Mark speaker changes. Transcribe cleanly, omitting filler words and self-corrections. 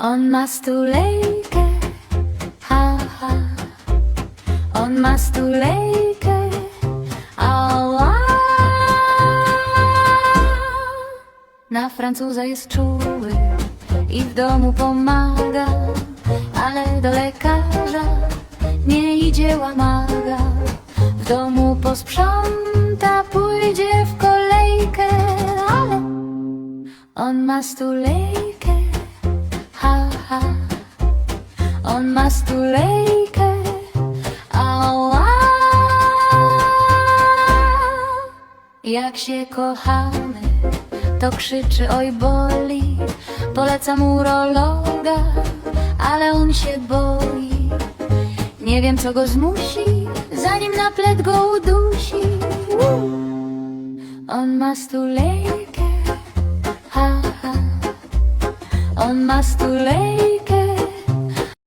Speaker 1: On ma stulejkę, ha, ha. On ma stulejkę, ała. Na Francuza jest czuły i w domu pomaga, ale do lekarza nie idzie łamaga. W domu posprząta, pójdzie w kolejkę, ale on ma stulejkę, ha, ha. On ma stulejkę, ała. Jak się kochamy, to krzyczy oj boli. Polecam urologa, ale on się boi. Nie wiem co go zmusi, zanim na plec go udusi. On ma stulejkę, ha, ha. On ma stulejkę.